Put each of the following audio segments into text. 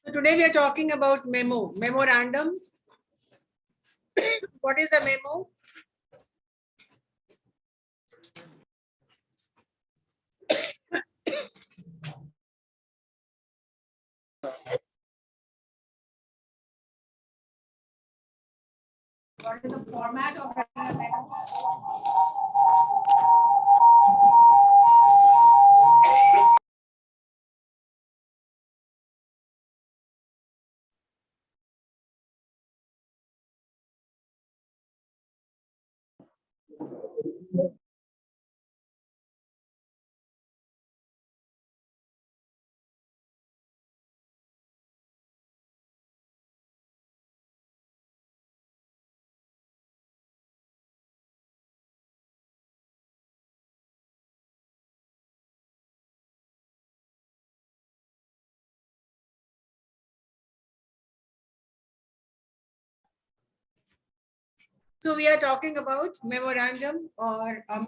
So today we are talking about memo, memorandum. What is a memo? What is the format of writing a memo? So we are talking about memorandum or a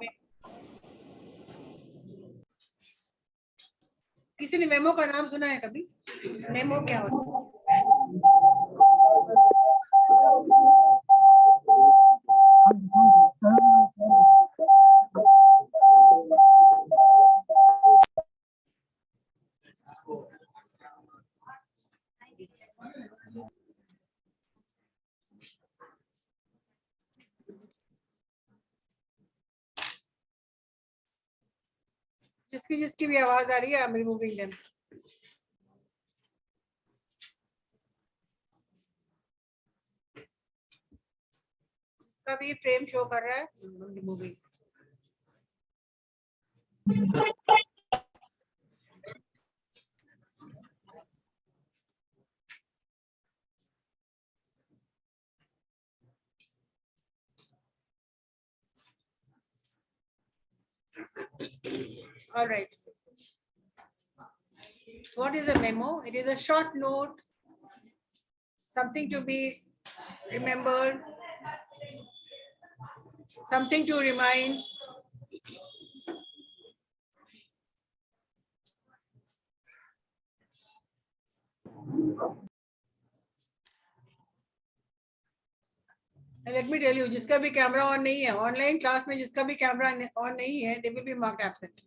किसी ने memo का नाम सुना है कभी? Memo क्या होता है? जिसकी जिसकी भी आवाज आ रही है, आई एम रिमूविंग देम. इसका भी फ्रेम शो कर रहा है, removing. All right. What is a memo? It is a short note, something to be remembered, something to remind. And let me tell you, जिसका भी कैमरा ऑन नहीं है, online class में जिसका भी कैमरा ऑन नहीं है, they will be marked absent.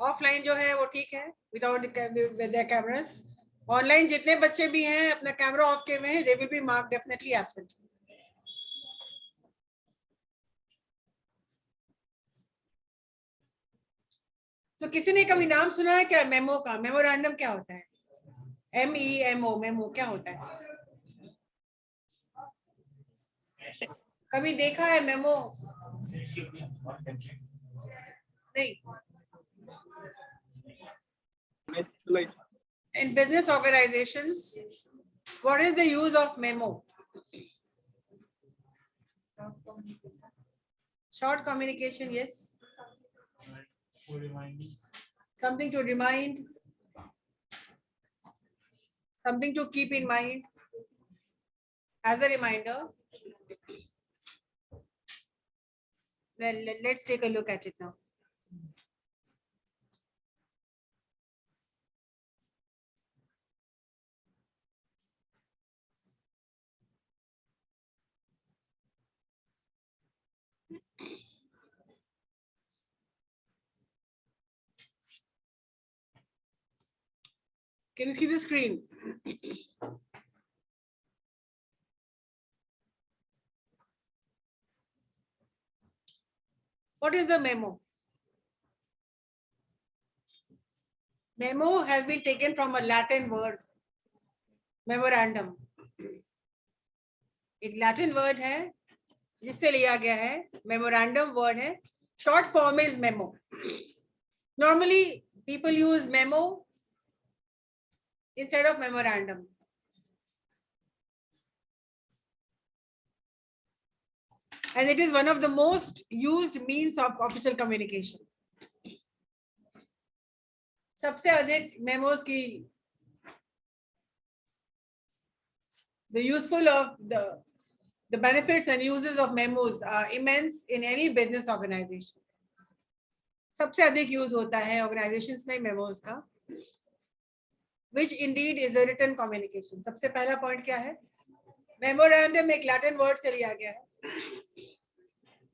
Offline जो है वो ठीक है, without their cameras. ऑनलाइन जितने बच्चे भी हैं अपना कैमरा ऑफ किए हुए हैं, they will be marked definitely absent. So किसी ने कभी नाम सुना है क्या मेमो का? मेमोरेंडम क्या होता है? MEMO, मेमो क्या होता है? कभी देखा है मेमो? नहीं. In business organizations, what is the use of memo? Short communication, yes. Something to remind, something to keep in mind as a reminder. Well, let's take a look at it now. Can you see the screen? What is a memo? Memo has been taken from a Latin word, memorandum. एक Latin word है जिससे लिया गया है, memorandum word है. Short form is memo. Normally people use memo instead of memorandum. And it is one of the most used means of official communication. सबसे अधिक memos की the useful of the The benefits and uses of memos are immense in any business organization. सबसे अधिक use होता है organisations में memos का, which indeed is a written communication. सबसे पहला पॉइंट क्या है? मेमोरेंडम एक लैटिन वर्ड से लिया गया है,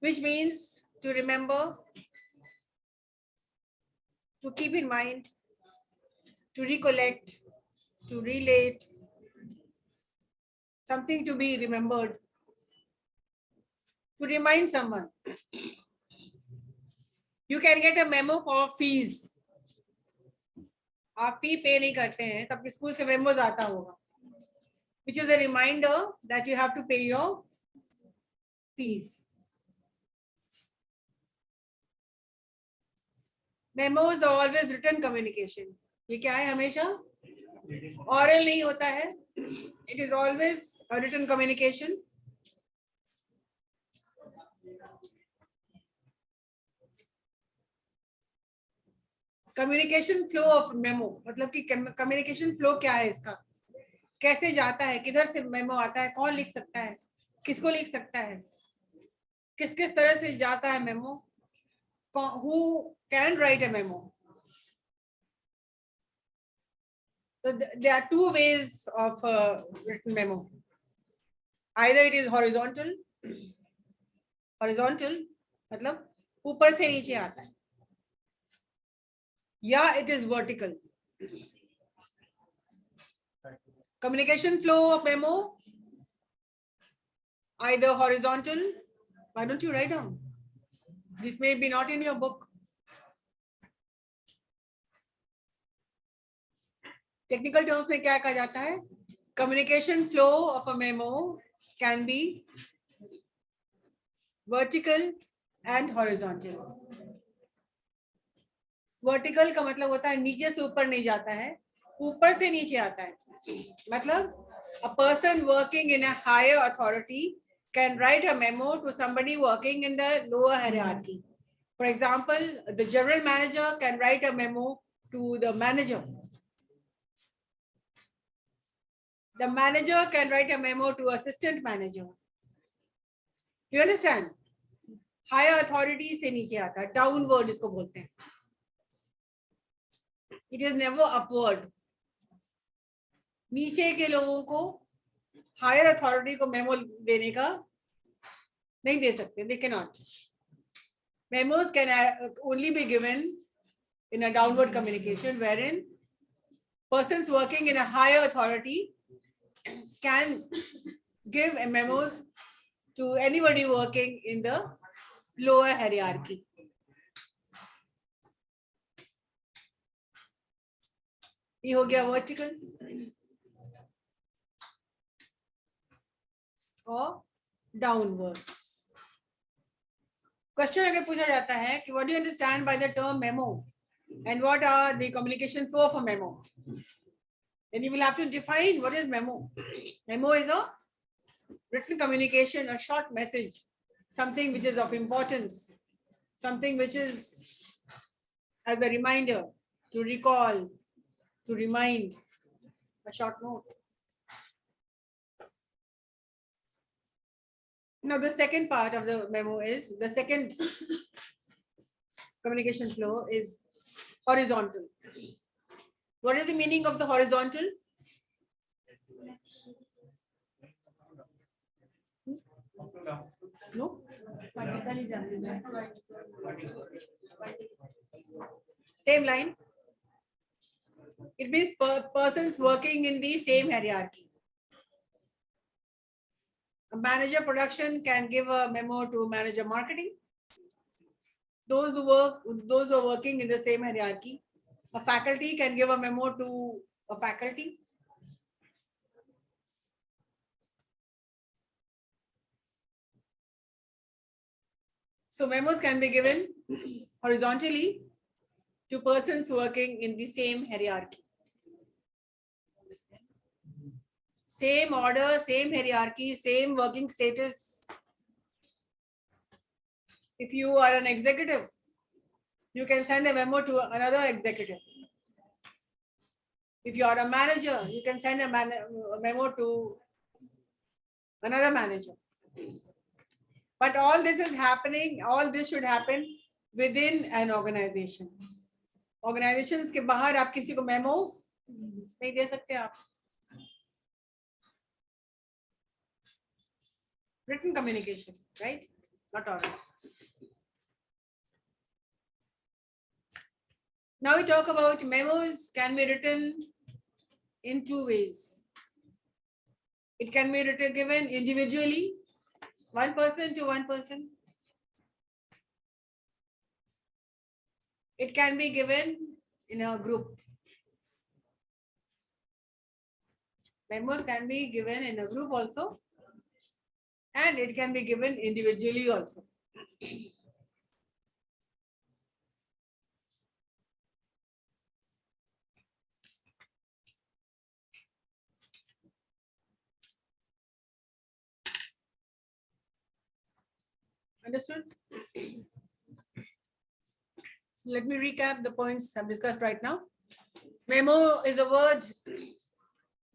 which means to remember, to keep in mind, to recollect, to relate, something to be remembered, to remind someone. You can get a memo for fees. आप फी पे नहीं करते हैं तब स्कूल से मेमोज आता होगा, which is a reminder that you have to pay your fees. Memos are always written communication. ये क्या है? हमेशा oral नहीं होता है. It is always a written communication. Communication flow of memo, मतलब कि कम्युनिकेशन फ्लो क्या है इसका, कैसे जाता है, किधर से मेमो आता है, कौन लिख सकता है, किसको लिख सकता है, किस किस तरह से जाता है memo, who can write a memo. So there are two ways of written memo. Either it is horizontal मतलब ऊपर से नीचे आता है, या it is vertical. Communication flow of memo, either horizontal. Why don't you write down? This may be not in your book. Technical terms में क्या कहा जाता है? Communication flow of a memo can be vertical and horizontal. Vertical का मतलब होता है नीचे से ऊपर नहीं जाता है, ऊपर से नीचे आता है. मतलब a person working in a higher authority can write a memo to somebody working in the lower hierarchy. For example, the general manager can write a memo to the manager. The manager can write a memo to assistant manager. You understand? Higher authority से नीचे आता है, downward इसको बोलते हैं. It is never upward. नीचे के लोगों को हायर अथॉरिटी को मेमो देने का नहीं दे सकते. They cannot. Memos can only be given in a downward communication, wherein persons working in a higher authority can give memos to anybody working in the lower hierarchy. ये हो गया vertical और downwards. Question अगर पूछा जाता है कि what do you understand by the term memo and what are the communication flow of a memo, then you will have to define what is memo. Memo is a written communication, a short message, something which is of importance, something which is as a reminder, to recall, to remind, a short note. Now the second part of the memo is, the second communication flow is horizontal. What is the meaning of the horizontal? No? Same line. It means persons working in the same hierarchy. A manager production can give a memo to manager marketing. Those who are working in the same hierarchy. A faculty can give a memo to a faculty. So memos can be given horizontally to persons working in the same hierarchy. Same order, same hierarchy, same working status. If you are an executive, you can send a memo to another executive. If you are a manager, you can send a memo to another manager. But all this is happening, all this should happen within an organization. Organizations के बाहर आप किसी को memo नहीं दे सकते आप. Written communication, right? Not oral. Now we talk about memos can be written in two ways. It can be written, given individually, one person to one person. It can be given in a group. Memos can be given in a group also, and it can be given individually also. Understood? So let me recap the points I've discussed right now. Memo is a word.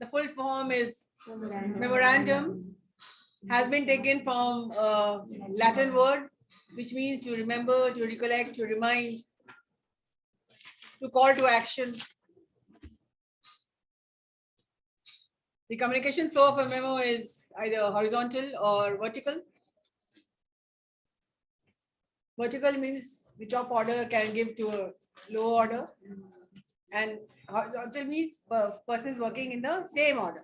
The full form is memorandum. Has been taken from a Latin word, which means to remember, to recollect, to remind, to call to action. The communication flow of a memo is either horizontal or vertical. Vertical means the top order can give to a low order, and horizontal means persons working in the same order.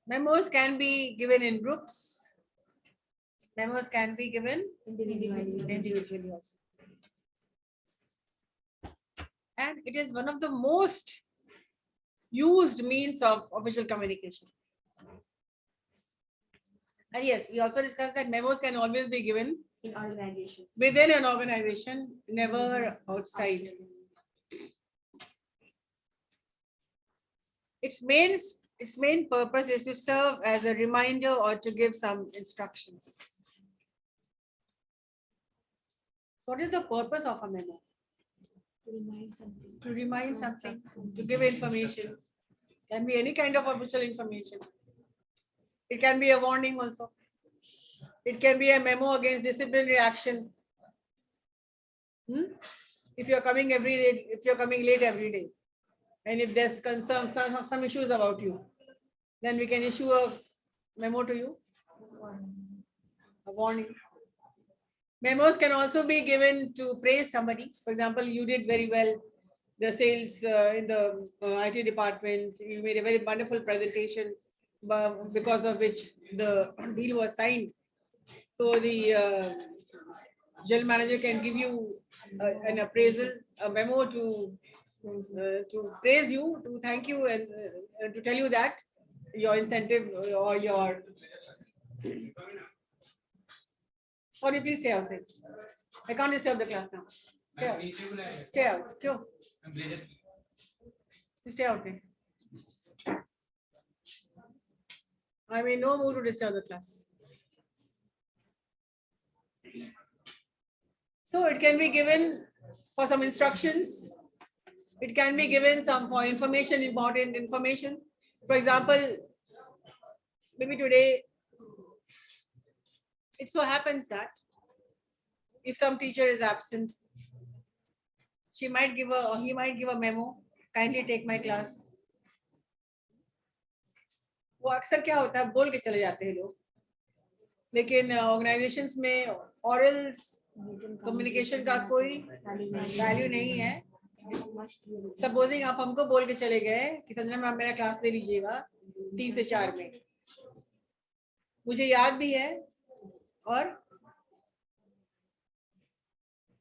Memos can be given in groups. Memos can be given individually also. And it is one of the most used means of official communication. And yes, we also discussed that memos can always be given in organization. Within an organization, never outside. Its main purpose is to serve as a reminder or to give some instructions. What is the purpose of a memo? To remind something. To remind something, to give information. Can be any kind of official information. It can be a warning also. It can be a memo against disciplinary action. If you're coming every day, if you're coming late every day, and if there's concern, some issues about you, then we can issue a memo to you, a warning. Memos can also be given to praise somebody. For example, you did very well, the sales in the IT department, you made a very wonderful presentation, because of which the deal was signed. So the general manager can give you an appraisal, a memo to praise you, to thank you, and to tell you that your incentive or your. Sorry, please stay outside. I can't disturb the class now. Stay out. Stay out. Kyo? Stay out there. I may no mood to disturb the class. So it can be given for some instructions. It can be given some for information, important information. For example, maybe today, it so happens that if some teacher is absent, she might give a, or he might give a memo, kindly take my class. वो अक्सर क्या होता है, बोल के चले जाते हैं लोग, लेकिन ऑर्गेनाइजेशंस में ओरल कम्युनिकेशन का कोई वैल्यू नहीं है. सपोजिंग आप हमको बोल के चले गए कि संजना मैम मेरा क्लास ले लीजिएगा 3 से 4 में, मुझे याद भी है और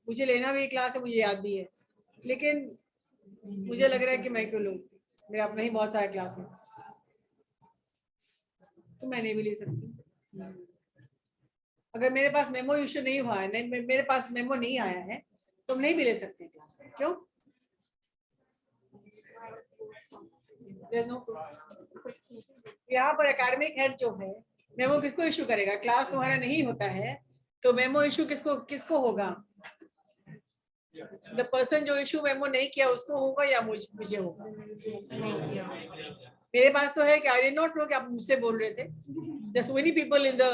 मुझे लेना भी क्लास है, मुझे याद भी है, लेकिन मुझे लग रहा है कि मैं क्यों लूं, मेरा अपना ही बहुत सारा क्लास है, तो मैं नहीं भी ले सकती. अगर मेरे पास मेमो इश्यू नहीं हुआ है, नहीं मेरे पास मेमो नहीं आया है, तो हम नहीं भी ले सकते क्लास. क्यों? यहाँ पर एकेडमिक हेड जो है, मेमो किसको इशू करेगा? क्लास तुम्हारा नहीं होता है तो मेमो इशू किसको होगा? द पर्सन जो इशू मेमो नहीं किया उसको होगा या मुझे होगा? मेरे पास तो है कि आई डिड नॉट नो कि आप मुझसे बोल रहे थे. There's so many people in the,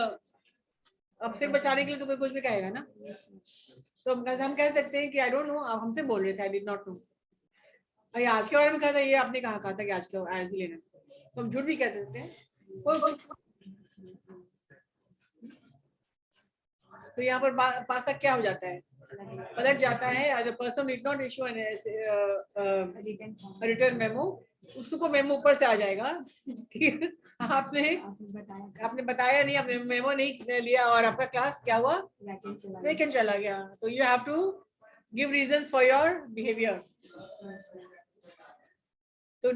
अब से बचाने के लिए तो कोई कुछ भी कहेगा ना. तो हम कह सकते हैं कि आई डोंट नो, आप हमसे बोल रहे थे, आई डिड नॉट नो. अरे आज के बारे में कहा था, ये आपने कहा था कि आज के आज भी लेना, तो हम झूठ भी कह सकते हैं. तो यहाँ पर पासा क्या हो जाता है, पलट जाता है. The person did not issue an return memo, उसको मेमो ऊपर से आ जाएगा. आपने बताया नहीं, आपने मेमो नहीं लिया और आपका क्लास क्या हुआ, वेकेंट चला गया. तो you have to give reasons for your behaviour. तो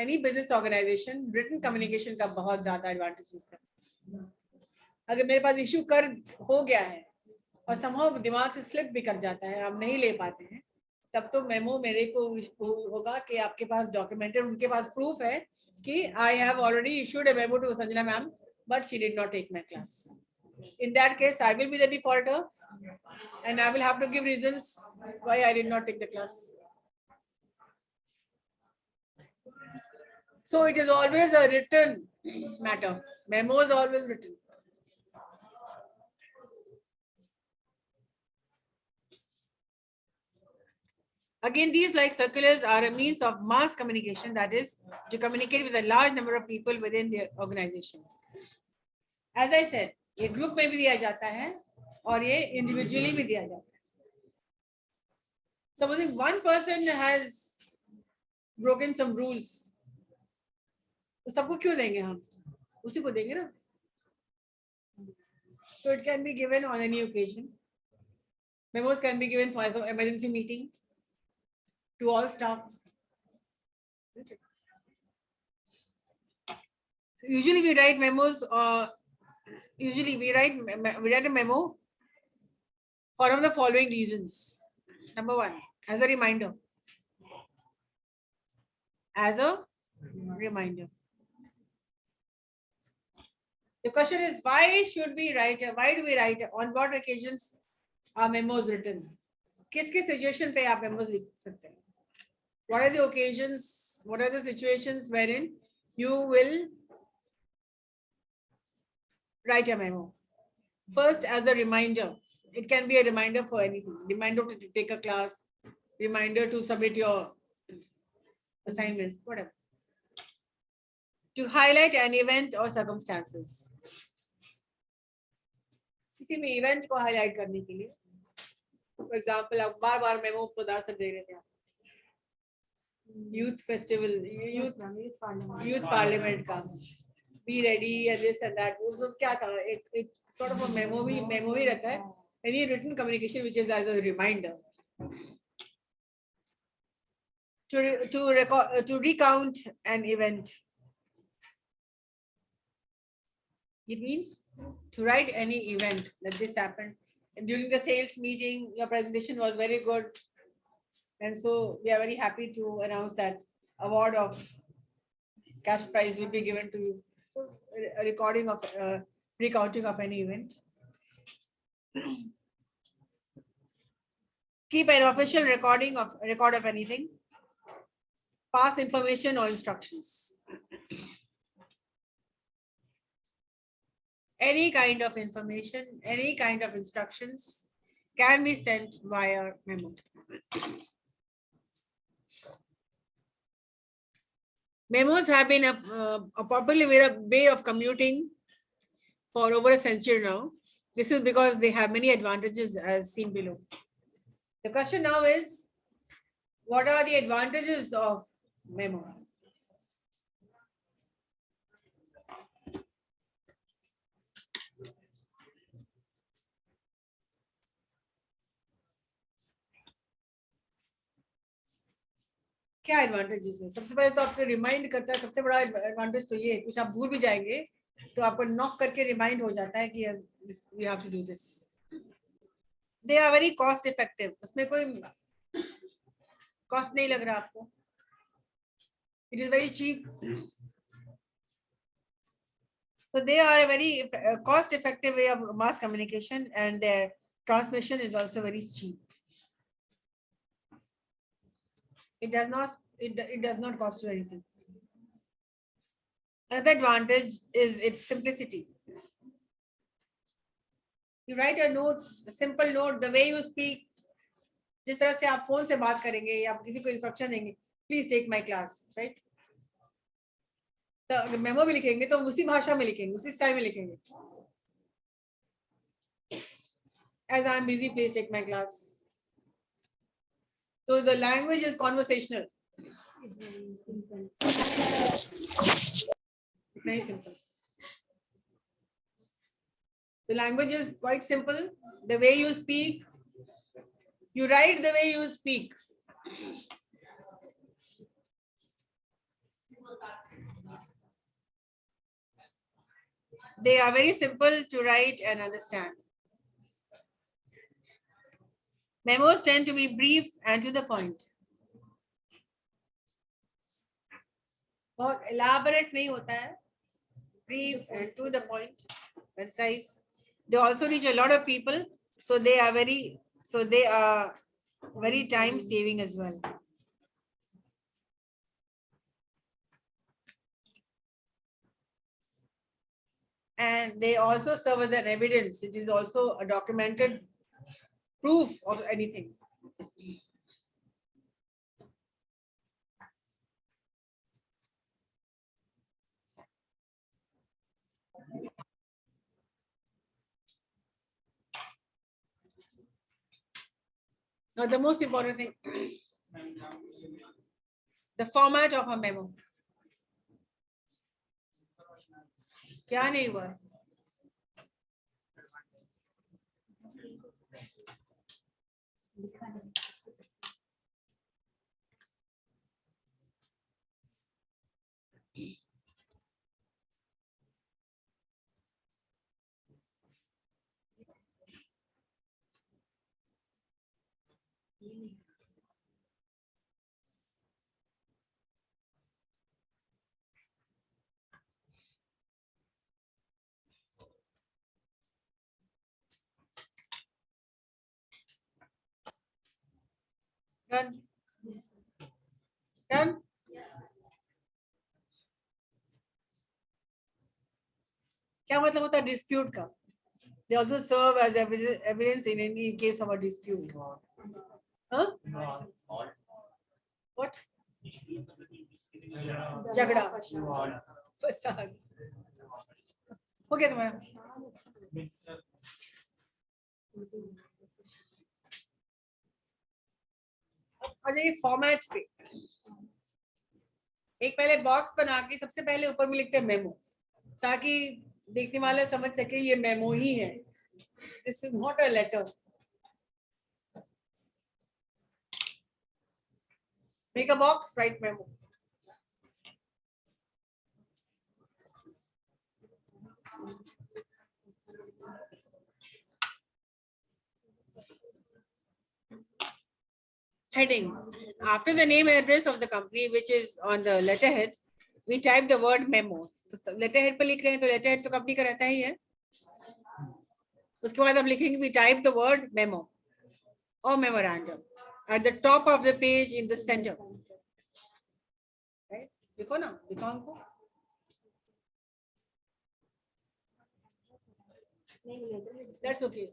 any business organisation written communication का बहुत ज्यादा एडवांटेजेस है. अगर मेरे पास इश्यू कर हो गया है और समहाउ दिमाग से स्लिप भी कर जाता है, हम नहीं ले पाते हैं, तब तो मेमो मेरे को होगा कि आपके पास डॉक्यूमेंटेड, उनके पास प्रूफ है कि I have already issued a memo to Sanjana ma'am but she did not take my class. In that case, I will be the defaulter and I will have to give reasons why I did not take the class. So it is always a written matter. Memo is always written. Again, these like circulars are a means of mass communication, that is to communicate with a large number of people within the organization. As I said, ये group में भी दिया जाता है और ये individually भी दिया जाता है. Supposing one person has broken some rules, तो सबको क्यों देंगे हम, उसी को देंगे ना. So it can be given on any occasion. Memos can be given for emergency meeting to all staff. So usually we write memos, usually we write a memo for one of the following reasons. Number one, as a reminder. As a reminder. The question is, why should we write? Why do we write? On what occasions are memos written? किसके situation पे आप memos लिख सकते हैं? What are the occasions? What are the situations wherein you will write a memo? First, as a reminder. It can be a reminder for anything. Reminder to take a class. Reminder to submit your assignments. Whatever. To highlight an event or circumstances. किसी में event को highlight करने के लिए. For example, आप बार-बार memo प्रदान से दे रहे थे. Youth festival, youth parliament का. Be ready and this and that. वो सब क्या था? एक sort of a memo ही रहता है. Any written communication which is as a reminder. To recount an event. It means to write any event that this happened. And during the sales meeting, your presentation was very good. And so we are very happy to announce that award of cash prize will be given to you. So a recording of recounting of any event. Keep an official record of anything. Pass information or instructions. Any kind of information, any kind of instructions can be sent via memo. Memos have been a popular way of commuting for over a century now. This is because they have many advantages as seen below. The question now is, what are the advantages of memo? क्या advantages है? सबसे पहले तो आपको remind करता है. सबसे बड़ा एडवांटेज तो ये, कुछ आप भूल भी जाएंगे तो आपको नॉक करके रिमाइंड हो जाता है कि we have to do this. They are very cost effective. उसमें कोई कॉस्ट नहीं लग रहा आपको. It is very cheap. So they are a very cost effective way of mass communication, and their transmission is also very cheap. It does not cost you anything. Another advantage is its simplicity. You write a note, a simple note, the way you speak, जिस तरह से आप phone से बात करेंगे या आप किसी को इंस्ट्रक्शन देंगे, please take my class, right? तो अगर मेमो भी लिखेंगे तो उसी भाषा में लिखेंगे, उसी स्टाइल में लिखेंगे. As I am busy, please take my class. So the language is conversational. It's very simple. Very simple. The language is quite simple. The way you speak, you write the way you speak. They are very simple to write and understand. Memos tend to be brief and to the point. बहुत elaborate नहीं होता है. Brief and to the point, concise. They also reach a lot of people, so they are very time saving as well. And they also serve as an evidence. It is also a documented proof of anything. Now, the most important thing, the format of a memo. क्या नहीं हुआ? Done. Done. क्या मतलब होता है dispute का? They also serve as evidence in any case of a dispute. Huh? What? झगड़ा. फसाद. हो गया तुम्हारा? अच्छा, ये फॉर्मेट पे एक पहले बॉक्स बना के सबसे पहले ऊपर में लिखते हैं मेमो, ताकि देखने वाला समझ सके ये मेमो ही है. This is not a letter. Make a box, write memo. Heading. After the name and address of the company, which is on the letterhead, we type the word memo. तो letterhead पे लिख रहे हैं तो letterhead तो company का रहता ही है. उसके बाद आप लिखेंगे we type the word memo or memorandum at the top of the page in the center. Right? लिखो ना, लिखो हमको. That's okay.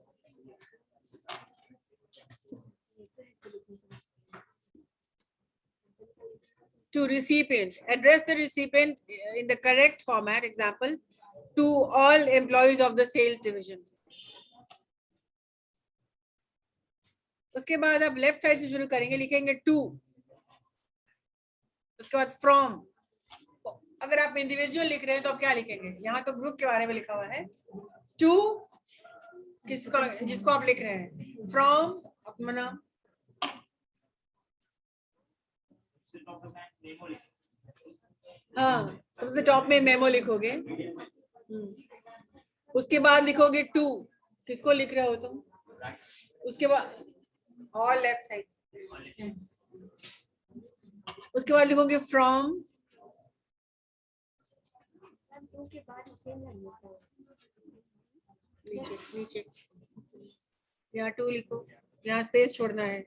To recipient, address the recipient in the correct format. Example, to all employees of the sales division. उसके बाद आप left side से शुरू करेंगे, लिखेंगे टू. उसके बाद फ्रॉम. अगर आप इंडिविजुअल लिख रहे हैं तो आप क्या लिखेंगे? यहाँ तो ग्रुप के बारे में लिखा हुआ है. टू किसको, जिसको आप लिख रहे हैं. फ्रॉम अपना. हाँ, सबसे टॉप में मेमो लिखोगे. उसके बाद लिखोगे टू, किसको लिख रहे हो तुम. उसके बाद ऑल लेफ्ट साइड. उसके बाद लिखोगे फ्रॉम. नीचे नीचे यहाँ टू लिखो, यहाँ स्पेस छोड़ना है.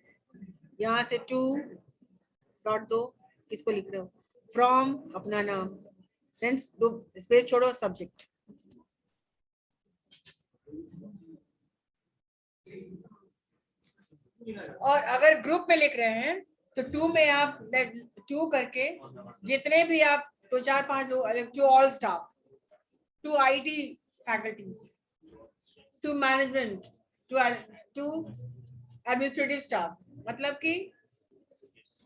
यहाँ से टू, डॉट दो, किसको लिख रहे हो, फ्रॉम अपना नाम, देन दो स्पेस छोड़ो, सब्जेक्ट। और अगर ग्रुप में लिख रहे हैं तो टू में आप टू करके जितने भी आप 2 4 5 लोग, to all staff, to IT faculties, to management, to administrative staff, मतलब कि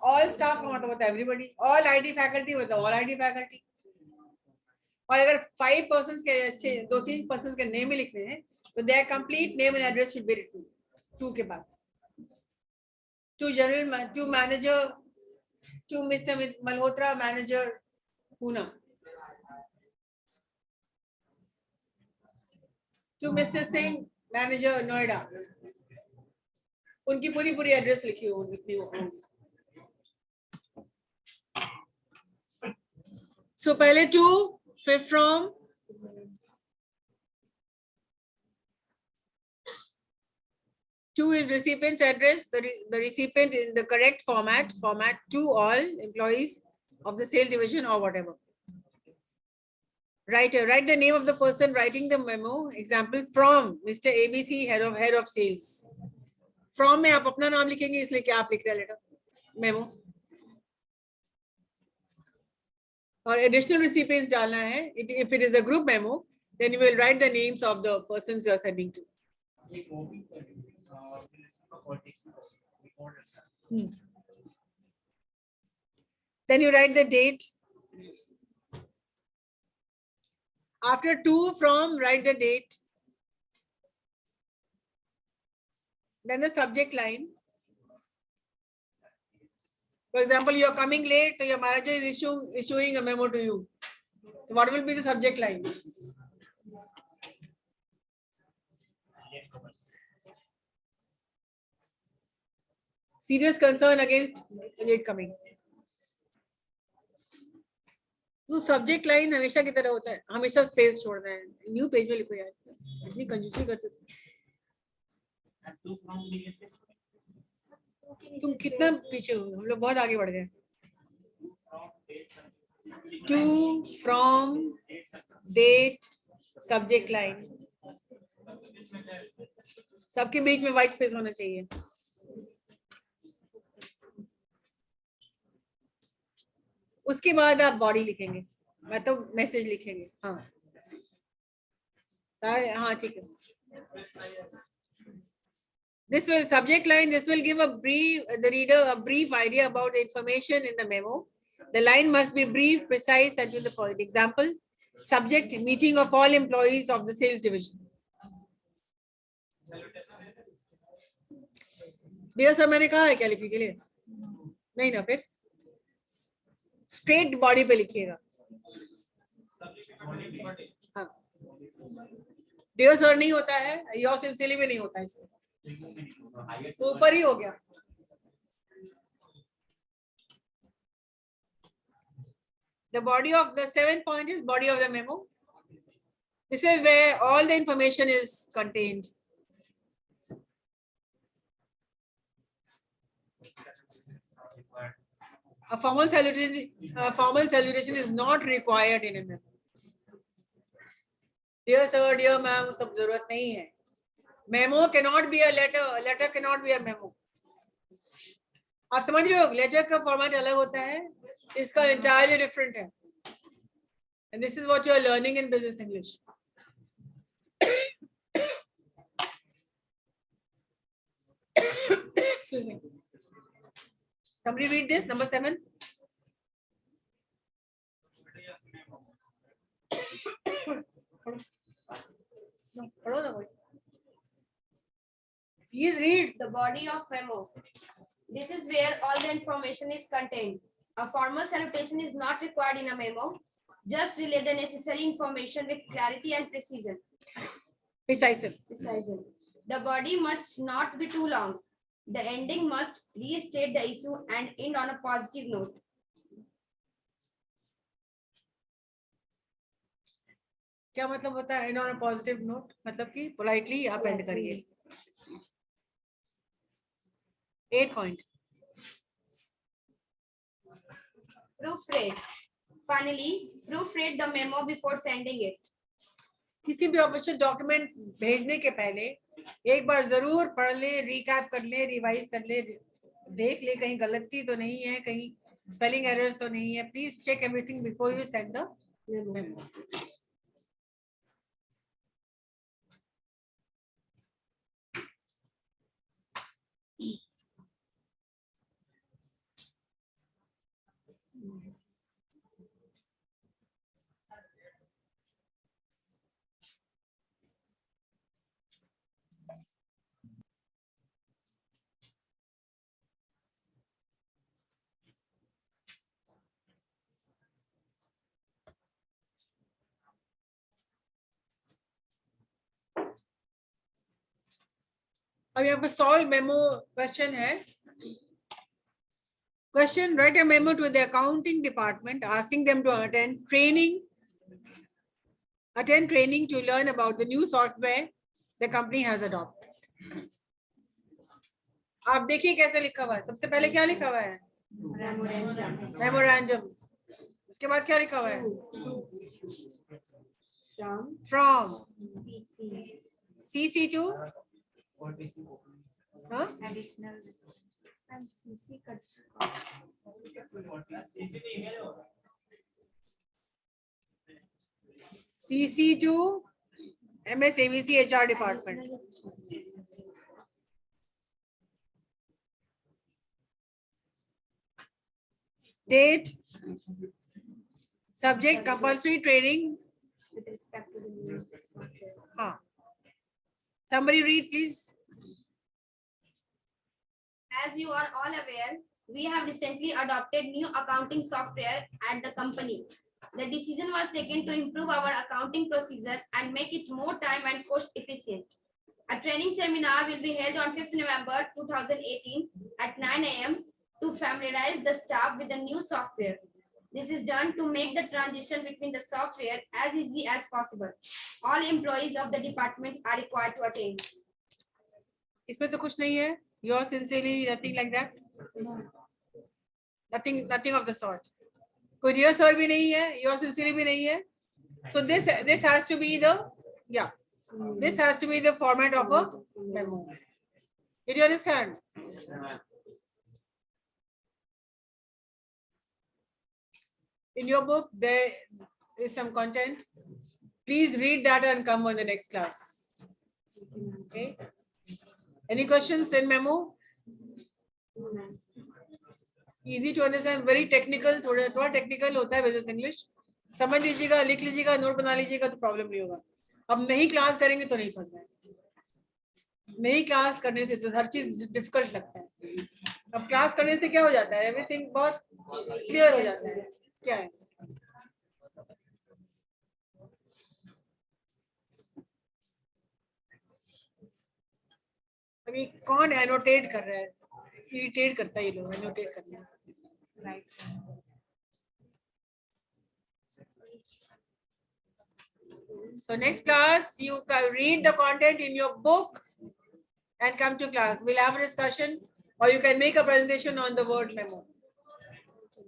ऑल स्टाफ का मतलब होता है एवरीबॉडी, ऑल आईटी फैकल्टी होता है ऑल आईटी फैकल्टी। और अगर 5 पर्सन के अच्छे 2-3 पर्सन के नेम ही लिखने हैं तो their complete name and address should be written to के बाद, to general, to manager, to mister Malhotra manager Poona, to mister Singh manager Noida, उनकी पूरी पूरी एड्रेस लिखी हो। सो पहले टू, फिर from, two is recipient's address, the recipient in the correct format to all employees of the sales division or whatever. Write the name of the person writing the memo. Example, from Mr. ABC, head of sales. From में आप अपना नाम लिखेंगे, इसलिए क्या आप लिख रहे हैं लेटर मेमो, और additional recipients डालना है. If it is a group memo, then you will write the names of the persons you are sending to. Then you write the date. After to, from, write the date. Then the subject line. For example, you are coming late, so your manager is issuing a memo to you. So what will be the subject line? Serious concern against late coming. तो subject line हमेशा की तरह होता है, हमेशा space छोड़ना है. New page में लिखो यार, इतनी कंजूसी करते तुम कितना पीछे हो, हम लोग बहुत आगे बढ़ गए. To, from, date, subject line, सबके बीच में व्हाइट स्पेस होना चाहिए. उसके बाद आप बॉडी लिखेंगे, मतलब मैसेज लिखेंगे. हाँ हाँ ठीक है. This will subject line. This will give the reader a brief idea about the information in the memo. The line must be brief, precise, and to the point. Example: subject, meeting of all employees of the sales division. Dear sir मैंने कहा है क्या लिखने के लिए? नहीं ना, फिर स्ट्रेट बॉडी पे लिखिएगा. हाँ, डियर सर नहीं होता है, योर सिंसियरली में नहीं होता है, इससे ऊपर ही हो गया. The body of the 7th point is body of the memo. This is where all the information is contained. A formal salutation is not required in a memo. Dear sir, dear ma'am, सब जरूरत नहीं है. Memo cannot be a letter. A letter cannot be a memo. आप समझ रहे हो, letter का format अलग होता है, इसका entirely different है. And this is what you are learning in business English. Excuse me. Somebody read this, number 7. Please read. The body of memo. This is where all the information is contained. A formal salutation is not required in a memo. Just relay the necessary information with clarity and precision. Precision. The body must not be too long. The ending must restate the issue and end on a positive note. क्या मतलब होता है end on a positive note? मतलब कि politely आप end करिए. 8 point. Proofread. Finally, proofread the memo before sending it. किसी भी ऑफिशियल डॉक्यूमेंट भेजने के पहले एक बार जरूर पढ़ ले, रिकैप कर ले, रिवाइज कर ले, देख ले कहीं गलती तो नहीं है, कहीं स्पेलिंग एरर्स तो नहीं है. Please check everything before you send the memo. अब यहाँ पर सॉल्व मेमो क्वेश्चन है. Question: write a memo to the accounting department asking them to attend training to learn about the new software the company has adopted. आप देखिए कैसे लिखा हुआ है. सबसे पहले क्या लिखा हुआ है? मेमोरेंडम. इसके बाद क्या लिखा हुआ है? From CC to Additional. CC to MS ABC HR department. Date, subject compulsory training. With respect to the new software. Somebody read please. As you are all aware, we have recently adopted new accounting software at the company. The decision was taken to improve our accounting procedure and make it more time and cost efficient. A training seminar will be held on 5th November 2018 at 9 a.m. to familiarize the staff with the new software. This is done to make the transition between the software as easy as possible. All employees of the department are required to attend. इसमें तो कुछ नहीं है. Yours sincerely, nothing like that. Nothing of the sort. कोई dear sir भी नहीं है. Yours sincerely भी नहीं है. So this has to be the this has to be the format of a memo. Did you understand? In your book there is some content. Please read that and come on the next class. Okay. Any questions in memo? Easy to understand, very technical. थोड़ा technical होता है business English. समझ लीजिएगा, लिख लीजिएगा, note बना लीजिएगा तो प्रॉब्लम नहीं होगा. अब नहीं क्लास करेंगे तो नहीं समझना है. नहीं क्लास करने से तो हर चीज डिफिकल्ट लगता है. अब क्लास करने से क्या हो जाता है? एवरीथिंग बहुत क्लियर हो जाता है. क्या है? अभी कौन एनोटेट कर रहा है? इरिटेट करता है ये लोग एनोटेट करना. Right. So next class you can read the content in your book and come to class. We'll have a discussion or you can make a presentation on the word memo.